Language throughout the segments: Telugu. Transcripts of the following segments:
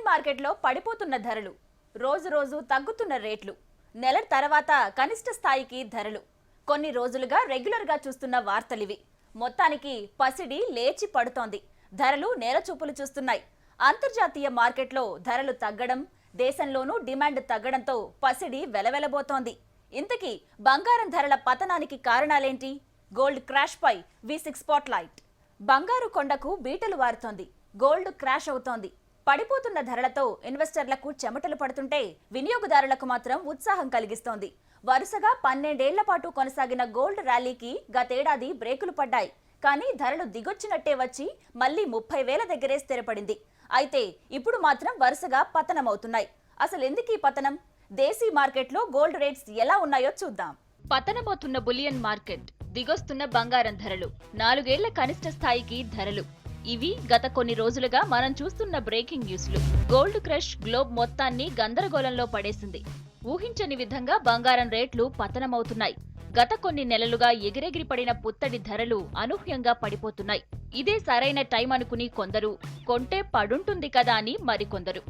బులియన్ మార్కెట్లో పడిపోతున్న ధరలు, రోజు రోజు తగ్గుతున్న రేట్లు, నెల తర్వాత కనిష్ట స్థాయికి ధరలు, కొన్ని రోజులుగా రెగ్యులర్గా చూస్తున్న వార్తలివి. మొత్తానికి పసిడి లేచి పడుతోంది. ధరలు నేలచూపులు చూస్తున్నాయి. అంతర్జాతీయ మార్కెట్లో ధరలు తగ్గడం, దేశంలోనూ డిమాండ్ తగ్గడంతో పసిడి వెలవెలబోతోంది. ఇంతకీ బంగారం ధరల పతనానికి కారణాలేంటి? గోల్డ్ క్రాష్ పై V6 స్పాట్లైట్. బంగారు కొండకు బీటలు వారుతోంది. గోల్డ్ క్రాష్ అవుతోంది. పడిపోతున్న ధరలతో ఇన్వెస్టర్లకు చెమటలు పడుతుంటే వినియోగదారులకు మాత్రం ఉత్సాహం కలిగిస్తోంది. వరుసగా 12 ఏళ్ల పాటు కొనసాగిన గోల్డ్ ర్యాలీకి గతేడాది బ్రేకులు పడ్డాయి. కానీ ధరలు దిగొచ్చినట్టే వచ్చి మళ్లీ 30,000 దగ్గరే స్థిరపడింది. అయితే ఇప్పుడు మాత్రం వరుసగా పతనమవుతున్నాయి. అసలు ఎందుకీ పతనం? దేశీ మార్కెట్లో గోల్డ్ రేట్స్ ఎలా ఉన్నాయో చూద్దాం. పతనమవుతున్న బులియన్ మార్కెట్, దిగొస్తున్న బంగారం ధరలు, 4 ఏళ్ల కనిష్ట స్థాయికి ధరలు. ఇవి గత కొన్ని రోజులుగా మనం చూస్తున్న బ్రేకింగ్ న్యూస్లు. గోల్డ్ క్రష్ గ్లోబ్ మొత్తాన్ని గందరగోళంలో పడేసింది. ఊహించని విధంగా బంగారం రేట్లు పతనమవుతున్నాయి. గత కొన్ని నెలలుగా ఎగిరెగిరి పడిన పుత్తడి ధరలు అనూహ్యంగా పడిపోతున్నాయి. ఇదే సరైన టైం అనుకుని కొందరు, కొంటే పడుంటుంది కదా అని మరికొందరు.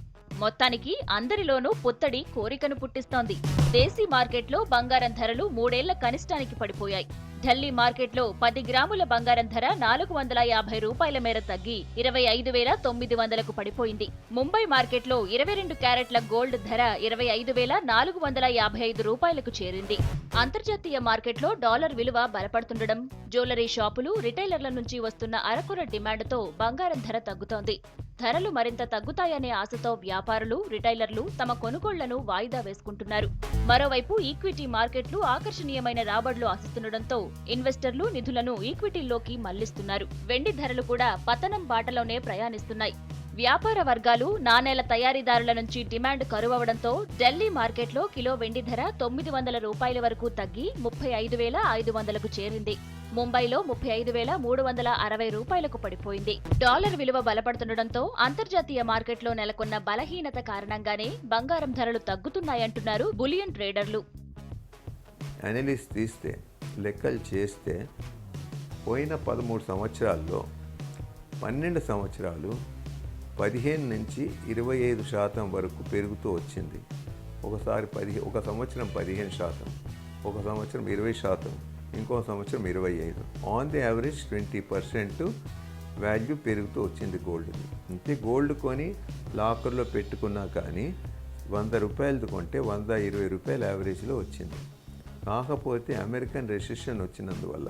మొత్తానికి అందరిలోనూ పుత్తడి కోరికను పుట్టిస్తోంది. దేశీ మార్కెట్లో బంగారం ధరలు 3 ఏళ్ల కనిష్టానికి పడిపోయాయి. ఢిల్లీ మార్కెట్లో 10 గ్రాముల బంగారం ధర 450 రూపాయల మేర తగ్గి 25,900కు పడిపోయింది. ముంబై మార్కెట్లో 22 క్యారెట్ల గోల్డ్ ధర 25,455 రూపాయలకు చేరింది. అంతర్జాతీయ మార్కెట్లో డాలర్ విలువ బలపడుతుండడం, జ్యువెలరీ షాపులు, రిటైలర్ల నుంచి వస్తున్న అరకొర డిమాండ్తో బంగారం ధర తగ్గుతోంది. ధరలు మరింత తగ్గుతాయనే ఆశతో వ్యాపారులు, రిటైలర్లు తమ కొనుగోళ్లను వాయిదా వేసుకుంటున్నారు. మరోవైపు ఈక్విటీ మార్కెట్లు ఆకర్షణీయమైన రాబడులు ఆశిస్తుండటంతో ఇన్వెస్టర్లు నిధులను ఈక్విటీల్లోకి మళ్లిస్తున్నారు. వెండి ధరలు కూడా పతనం బాటలోనే ప్రయాణిస్తున్నాయి. వ్యాపార వర్గాలు, నాణేల తయారీదారుల నుంచి డిమాండ్ కరువవడంతో ఢిల్లీ మార్కెట్లో కిలో వెండి ధర 900 రూపాయల వరకు తగ్గి 35,500కు చేరింది. ముంబైలో 35,360 రూపాయలకు పడిపోయింది. డాలర్ విలువ బలపడుతుండటంతో అంతర్జాతీయ మార్కెట్లో నెలకొన్న బలహీనత కారణంగానే బంగారం ధరలు తగ్గుతున్నాయంటున్నారు బులియన్ ట్రేడర్లు. అనలిస్ట్ తీస్తే, లెక్కలు చేస్తే పోయిన 13 సంవత్సరాల్లో 12 సంవత్సరాలు 15 నుంచి 25% వరకు పెరుగుతూ వచ్చింది. ఒక సంవత్సరం 15%, ఒక సంవత్సరం 20%, ఇంకో సంవత్సరం 25%. ఆన్ ది యావరేజ్ 20% వాల్యూ పెరుగుతూ వచ్చింది గోల్డ్ది. అంటే గోల్డ్ కొని లాకర్లో పెట్టుకున్నా కానీ 100 రూపాయలది కొంటే 120 రూపాయలు యావరేజ్లో వచ్చింది. కాకపోతే అమెరికన్ రెసిషన్ వచ్చినందువల్ల,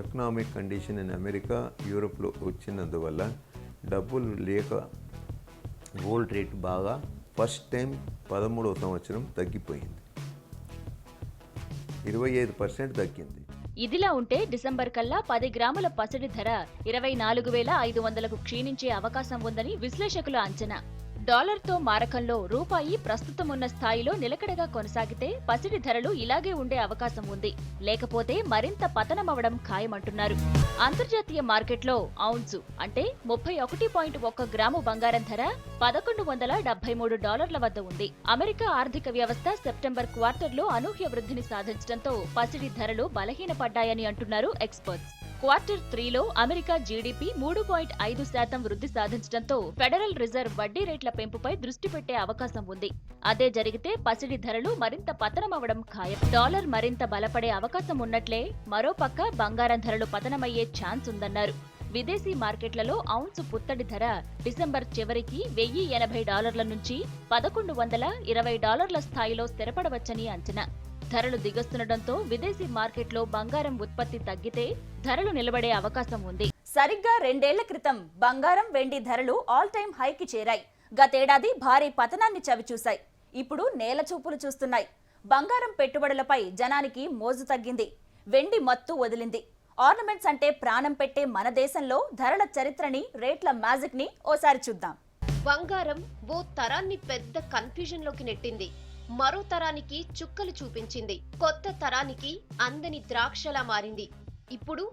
ఎకనామిక్ కండిషన్ ఇన్ అమెరికా, యూరోప్లో వచ్చినందువల్ల డబ్బులు లేక గోల్డ్ రేట్ బాగా ఫస్ట్ టైం 13వ సంవత్సరం తగ్గిపోయింది. 25% తగ్గింది. ఇదిలా ఉంటే డిసెంబర్ కల్లా 10 గ్రాముల పసిడి ధర 24,500కు క్షీణించే అవకాశం ఉందని విశ్లేషకుల అంచనా. డాలర్తో మారకంలో రూపాయి ప్రస్తుతం ఉన్న స్థాయిలో నిలకడగా కొనసాగితే పసిడి ధరలు ఇలాగే ఉండే అవకాశం ఉంది. లేకపోతే మరింత పతనమవడం ఖాయమంటున్నారు. అంతర్జాతీయ మార్కెట్లో ఔన్సు అంటే 31.1 గ్రాము బంగారం ధర $1,173 వద్ద ఉంది. అమెరికా ఆర్థిక వ్యవస్థ సెప్టెంబర్ క్వార్టర్లో అనూహ్య వృద్ధిని సాధించడంతో పసిడి ధరలు బలహీనపడ్డాయని అంటున్నారు ఎక్స్పర్ట్స్. క్వార్టర్ 3లో అమెరికా జీడీపీ 3.5% వృద్ధి సాధించడంతో ఫెడరల్ రిజర్వ్ వడ్డీ రేట్ల పెంపుపై దృష్టి పెట్టే అవకాశం ఉంది. అదే జరిగితే పసిడి ధరలు మరింత పతనమవడం ఖాయం. డాలర్ మరింత బలపడే అవకాశం ఉన్నట్లే మరోపక్క బంగారం ధరలు పతనమయ్యే ఛాన్స్ ఉందన్నారు. విదేశీ మార్కెట్లలో ఔన్సు పుత్తడి ధర డిసెంబర్ చివరికి $1,080 నుంచి $1,120 స్థాయిలో స్థిరపడవచ్చని అంచనా. ధరలు దిగొస్తుండటంతో విదేశీ మార్కెట్లో బంగారం ఉత్పత్తి తగ్గితే ధరలు నిలబడే అవకాశం ఉంది. సరిగ్గా 2 ఏళ్ల క్రితం బంగారం, వెండి ధరలు ఆల్ టైమ్ హైకి చేరాయి. గతేడాది భారీ పతనాన్ని చవిచూశాయి. ఇప్పుడు నేల చూపులు చూస్తున్నాయి. బంగారం పెట్టుబడులపై జనానికి మోజు తగ్గింది. వెండి మత్తు వదిలింది. ఆర్నమెంట్స్ అంటే ప్రాణం పెట్టే మన దేశంలో ధరల చరిత్రని, రేట్ల మ్యాజిక్ ని ఓసారి చూద్దాం. బంగారం ఓ తరాన్ని పెద్ద కన్ఫ్యూజన్ లోకి నెట్టింది. మరో తరానికి చుక్కలు చూపించింది. కొత్త తరానికి అందని ద్రాక్షలా మారింది. ఇప్పుడు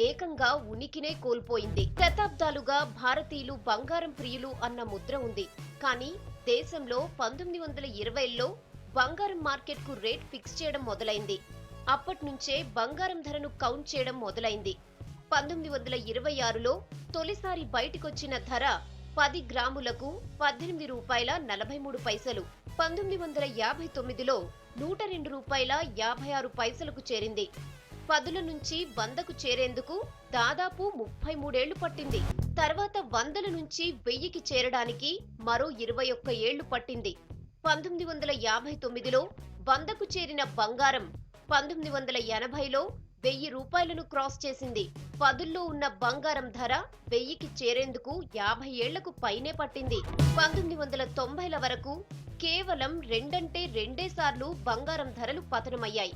ఏకంగా ఉనికినే కోల్పోయింది. శతాబ్దాలుగా భారతీయులు బంగారం ప్రియులు అన్న ముద్ర ఉంది. కానీ దేశంలో 1920లో బంగారం మార్కెట్కు రేట్ ఫిక్స్ చేయడం మొదలైంది. అప్పట్నుంచే బంగారం ధరను కౌంట్ చేయడం మొదలైంది. 1926లో తొలిసారి బయటికొచ్చిన ధర 10 గ్రాములకు 18 రూపాయల 43 పైసలు. 1959లో 102 రూపాయల 56 పైసలకు చేరింది. 10ల నుంచి 100కు చేరేందుకు దాదాపు 33 ఏళ్లు పట్టింది. తర్వాత 100ల నుంచి 1000కి చేరడానికి మరో 21 ఏళ్లు పట్టింది. 1959లో 100కు చేరిన బంగారం 1980లో 1000 రూపాయలను క్రాస్ చేసింది. 10ల్లో ఉన్న బంగారం ధర 1000కి చేరేందుకు 50 ఏళ్లకు పైనే పట్టింది. 1990ల వరకు కేవలం రెండంటే రెండేసార్లు బంగారం ధరలు పతనమయ్యాయి.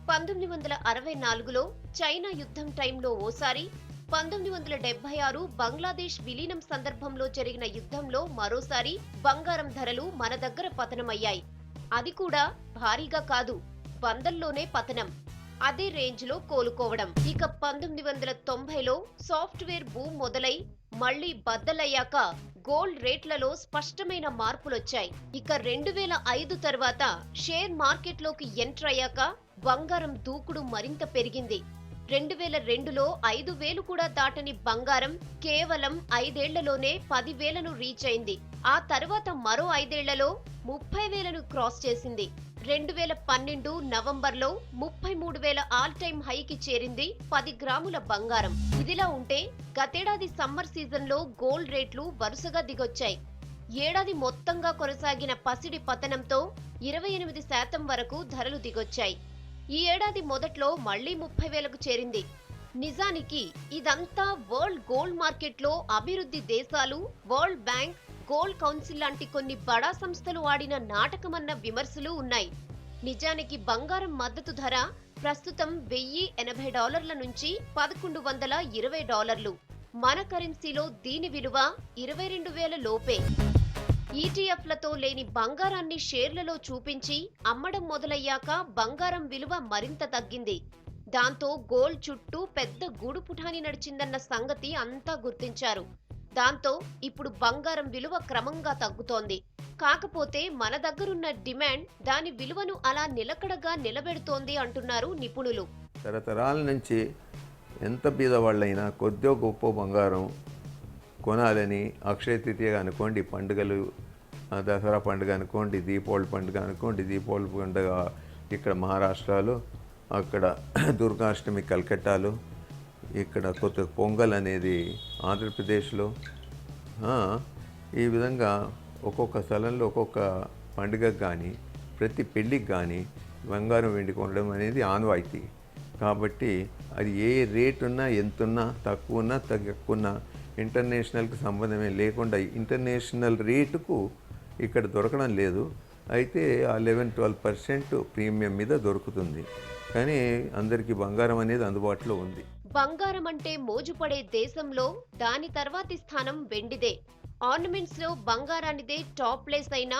1964లో చైనా యుద్ధం టైంలో ఓసారి, 1976 బంగ్లాదేశ్ విలీనం సందర్భంలో జరిగిన యుద్ధంలో మరోసారి బంగారం ధరలు మన దగ్గర పతనమయ్యాయి. అది కూడా భారీగా కాదు, 100ల్లోనే పతనం. అదే రేంజ్ లో కోలుకోవడం. ఇక 1990లో సాఫ్ట్వేర్ బూమ్ మొదలై మళ్లీ బద్దలయ్యాక గోల్డ్ రేట్లలో స్పష్టమైన మార్పులొచ్చాయి. ఇక 2005 తర్వాత షేర్ మార్కెట్లోకి ఎంటర్ అయ్యాక బంగారం దూకుడు మరింత పెరిగింది. 2002లో 5,000 కూడా దాటని బంగారం కేవలం 5 ఏళ్లలోనే 10,000ను రీచ్ అయింది. ఆ తర్వాత మరో 5 ఏళ్లలో 30,000ను క్రాస్ చేసింది. 2012 నవంబర్లో 33,000 ఆల్ టైమ్ హైకి చేరింది 10 గ్రాముల బంగారం. ఇదిలా ఉంటే గతేడాది సమ్మర్ సీజన్లో గోల్డ్ రేట్లు వరుసగా దిగొచ్చాయి. ఏడాది మొత్తంగా కొనసాగిన పసిడి పతనంతో 28% వరకు ధరలు దిగొచ్చాయి. ఈ ఏడాది మొదట్లో మళ్లీ 30,000కు చేరింది. నిజానికి ఇదంతా వరల్డ్ గోల్డ్ మార్కెట్లో అభివృద్ధి దేశాలు, వరల్డ్ బ్యాంక్, గోల్డ్ కౌన్సిల్ లాంటి కొన్ని బడా సంస్థలు ఆడిన నాటకమన్న విమర్శలు ఉన్నాయి. నిజానికి బంగారం మద్దతు ధర ప్రస్తుతం $1,080 నుంచి $1,120. మన కరెన్సీలో దీని విలువ 22,000 లోపే. ఈటీఎఫ్లతో లేని బంగారాన్ని షేర్లలో చూపించి అమ్మడం మొదలయ్యాక బంగారం విలువ మరింత తగ్గింది. దాంతో గోల్డ్ చుట్టూ పెద్ద గూడుపుఠాని నడిచిందన్న సంగతి అంతా గుర్తించారు. దాంతో ఇప్పుడు బంగారం విలువ క్రమంగా తగ్గుతోంది. కాకపోతే మన దగ్గరున్న డిమాండ్ దాని విలువను అలా నిలకడగా నిలబెడుతోంది అంటున్నారు నిపుణులు. తరతరాల నుంచి ఎంత బీదవాళ్ళైనా కొద్దో గొప్ప బంగారం కొనాలని అక్షయ తృతీయ అనుకోండి, పండుగలు, దసరా పండుగ అనుకోండి, దీపావళి పండుగ అనుకోండి, దీపావళి పండుగ ఇక్కడ మహారాష్ట్రలో, అక్కడ దుర్గాష్టమి కల్కట్టాలో, ఇక్కడ కొత్త పొంగల్ అనేది ఆంధ్రప్రదేశ్లో, ఈ విధంగా ఒక్కొక్క స్థలంలో ఒక్కొక్క పండుగకు కానీ ప్రతి పెళ్ళికి కానీ బంగారం వెండి కొనడం అనేది ఆనవాయితీ. కాబట్టి అది ఏ రేట్ ఉన్నా, ఎంతున్నా, తక్కువ ఉన్నా తక్కువన్నా ఇంటర్నేషనల్కి సంబంధమే లేకుండా ఇంటర్నేషనల్ రేటుకు ఇక్కడ దొరకడం లేదు. అయితే ఆ 11-12% ప్రీమియం మీద దొరుకుతుంది. కానీ అందరికీ బంగారం అనేది అందుబాటులో ఉంది. బంగారం అంటే మోజుపడే దేశంలో దాని తర్వాతి స్థానం వెండిదే. ఆర్నమెంట్స్ లో బంగారానిదే టాప్ ప్లేస్ అయినా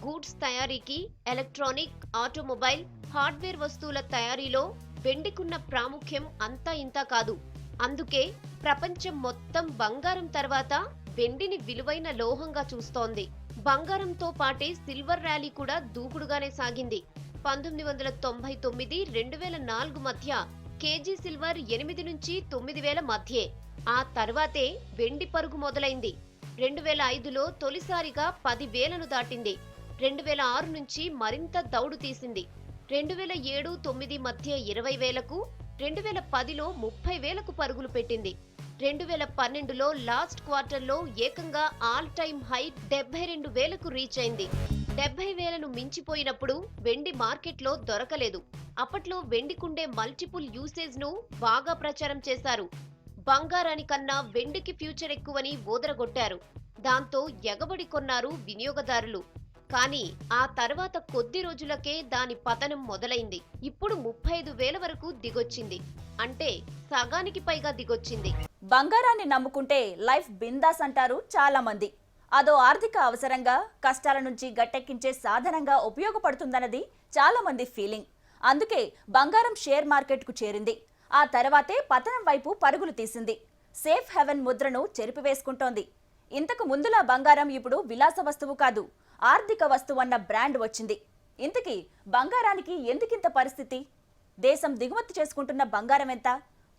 గూడ్స్ తయారీకి, ఎలక్ట్రానిక్, ఆటోమొబైల్, హార్డ్వేర్ వస్తువుల తయారీలో వెండికున్న ప్రాముఖ్యం అంతా ఇంతా కాదు. అందుకే ప్రపంచం మొత్తం బంగారం తర్వాత వెండిని విలువైన లోహంగా చూస్తోంది. బంగారంతో పాటే సిల్వర్ ర్యాలీ కూడా దూకుడుగానే సాగింది. 1999, 2004 మధ్య కేజీ సిల్వర్ 8 నుంచి 9,000 మధ్యే. ఆ తర్వాతే వెండి పరుగు మొదలైంది. 2005లో తొలిసారిగా 10,000ను దాటింది. 2006 నుంచి మరింత దౌడు తీసింది. 2007-9 మధ్య 20,000కు, 2010లో 30,000కు పరుగులు పెట్టింది. 2012లో లాస్ట్ క్వార్టర్లో ఏకంగా ఆల్ టైమ్ హై 72,000కు రీచ్ అయింది. 70,000ను మించిపోయినప్పుడు వెండి మార్కెట్లో దొరకలేదు. అప్పట్లో వెండికుండే మల్టిపుల్ యూసేజ్ ను బాగా ప్రచారం చేశారు. బంగారానికన్నా వెండికి ఫ్యూచర్ ఎక్కువని ఓదరగొట్టారు. దాంతో ఎగబడి కొన్నారు వినియోగదారులు. కానీ ఆ తర్వాత కొద్ది రోజులకే దాని పతనం మొదలైంది. ఇప్పుడు 35,000 వరకు దిగొచ్చింది. అంటే సగానికి పైగా దిగొచ్చింది. బంగారాన్ని నమ్ముకుంటే లైఫ్ బిందాస్ అంటారు చాలా మంది. అదో ఆర్థిక అవసరంగా, కష్టాల నుంచి గట్టెక్కించే సాధనంగా ఉపయోగపడుతుందన్నది చాలా మంది ఫీలింగ్. అందుకే బంగారం షేర్ మార్కెట్కు చేరింది. ఆ తర్వాతే పతనం వైపు పరుగులు తీసింది. సేఫ్ హెవెన్ ముద్రను చెరిపివేసుకుంటోంది. ఇంతకు ముందులా బంగారం ఇప్పుడు విలాస వస్తువు కాదు, ఆర్థిక వస్తువు అన్న బ్రాండ్ వచ్చింది. ఇంతకీ బంగారానికి ఎందుకింత పరిస్థితి? దేశం దిగుమతి చేసుకుంటున్న బంగారం ఎంత?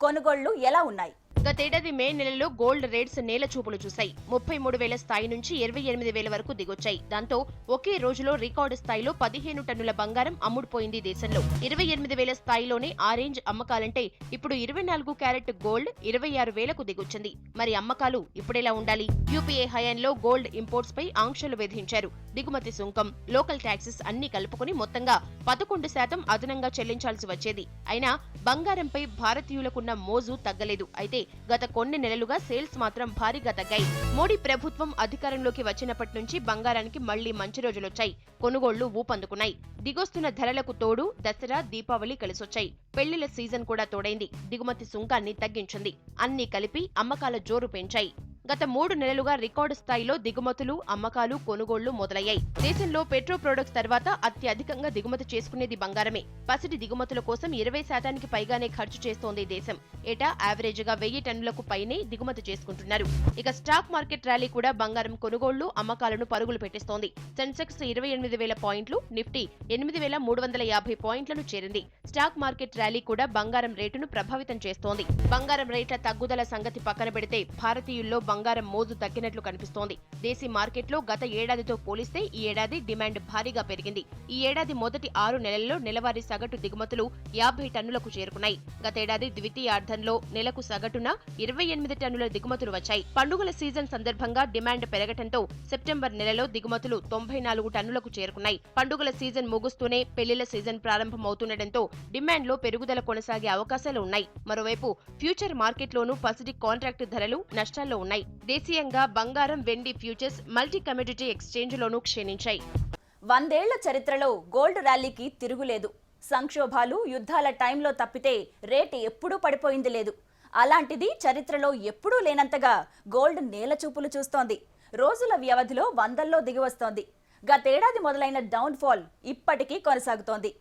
కొనుగోళ్లు ఎలా ఉన్నాయి? గతేడాది మే నెలలో గోల్డ్ రేట్స్ నేల చూపులు చూశాయి. 33,000 స్థాయి నుంచి 28,000 వరకు దిగొచ్చాయి. దాంతో ఒకే రోజులో రికార్డు స్థాయిలో 15 టన్నుల బంగారం అమ్ముడుపోయింది దేశంలో. 28,000 స్థాయిలోనే ఆ రేంజ్ అమ్మకాలంటే ఇప్పుడు 24 క్యారెట్ గోల్డ్ 26,000కు దిగొచ్చింది. మరి అమ్మకాలు ఇప్పుడెలా ఉండాలి? యూపీఏ హయాంలో గోల్డ్ ఇంపోర్ట్స్ పై ఆంక్షలు విధించారు. దిగుమతి సుంకం, లోకల్ ట్యాక్సెస్ అన్ని కలుపుకుని మొత్తంగా 11% అదనంగా చెల్లించాల్సి వచ్చేది. అయినా బంగారంపై భారతీయులకున్న మోజు తగ్గలేదు. అయితే గత కొన్ని నెలలుగా సేల్స్ మాత్రం భారీగా తగ్గాయి. మోడీ ప్రభుత్వం అధికారంలోకి వచ్చినప్పటి నుంచి బంగారానికి మళ్లీ మంచి రోజులొచ్చాయి. కొనుగోళ్లు ఊపందుకున్నాయి. దిగొస్తున్న ధరలకు తోడు దసరా, దీపావళి కలిసొచ్చాయి. పెళ్లిళ్ల సీజన్ కూడా తోడైంది. దిగుమతి సుంకాన్ని తగ్గించింది. అన్నీ కలిపి అమ్మకాల జోరు పెంచాయి. గత 3 నెలలుగా రికార్డు స్థాయిలో దిగుమతులు, అమ్మకాలు, కొనుగోళ్లు మొదలయ్యాయి. దేశంలో పెట్రో ప్రొడక్ట్స్ తర్వాత అత్యధికంగా దిగుమతి చేసుకునేది బంగారమే. పసిడి దిగుమతుల కోసం 20% పైగానే ఖర్చు చేస్తోంది దేశం. ఏటా యావరేజ్గా 1000 టన్నులకు పైనే దిగుమతి చేసుకుంటున్నారు. ఇక స్టాక్ మార్కెట్ ర్యాలీ కూడా బంగారం కొనుగోళ్లు, అమ్మకాలను పరుగులు పెట్టిస్తోంది. సెన్సెక్స్ 28,000 పాయింట్లు, నిఫ్టీ 8,350 పాయింట్లను చేరింది. స్టాక్ మార్కెట్ ర్యాలీ కూడా బంగారం రేటును ప్రభావితం చేస్తోంది. బంగారం రేట్ల తగ్గుదల సంగతి పక్కన పెడితే భారతీయుల్లో బంగారం మోజు తగ్గినట్లు కనిపిస్తోంది. దేశీ మార్కెట్లో గత ఏడాదితో పోలిస్తే ఈ ఏడాది డిమాండ్ భారీగా పెరిగింది. ఈ ఏడాది మొదటి 6 నెలల్లో నెలవారీ సగటు దిగుమతులు 50 టన్నులకు చేరుకున్నాయి. గతేడాది ద్వితీయార్థంలో నెలకు సగటున 28 టన్నుల దిగుమతులు వచ్చాయి. పండుగల సీజన్ సందర్భంగా డిమాండ్ పెరగటంతో సెప్టెంబర్ నెలలో దిగుమతులు 94 టన్నులకు చేరుకున్నాయి. పండుగల సీజన్ ముగుస్తూనే పెళ్లిళ్ల సీజన్ ప్రారంభమవుతుండటంతో డిమాండ్లో పెరుగుదల కొనసాగే అవకాశాలు ఉన్నాయి. మరోవైపు ఫ్యూచర్ మార్కెట్లోనూ పసిడి కాంట్రాక్టు ధరలు నష్టాల్లో ఉన్నాయి. దేశీయంగా బంగారం, వెండి ఫ్యూచర్స్ మల్టీ కమోడిటీ ఎక్స్చేంజ్లోనూ క్షీణించాయి. 100 ఏళ్ల చరిత్రలో గోల్డ్ ర్యాలీకి తిరుగులేదు. సంక్షోభాలు, యుద్ధాల టైంలో తప్పితే రేటు ఎప్పుడూ పడిపోయింది లేదు. అలాంటిది చరిత్రలో ఎప్పుడూ లేనంతగా గోల్డ్ నేలచూపులు చూస్తోంది. రోజుల వ్యవధిలో వందల్లో దిగివస్తోంది. గతేడాది మొదలైన డౌన్ ఫాల్ ఇప్పటికీ కొనసాగుతోంది.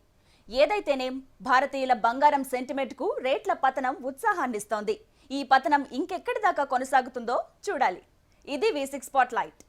ఏదైతేనేం భారతీయుల బంగారం సెంటిమెంట్కు రేట్ల పతనం ఉత్సాహాన్నిస్తోంది. ఈ పతనం ఇంకెక్కడి దాకా కొనసాగుతుందో చూడాలి. ఇది V6 స్పాట్లైట్.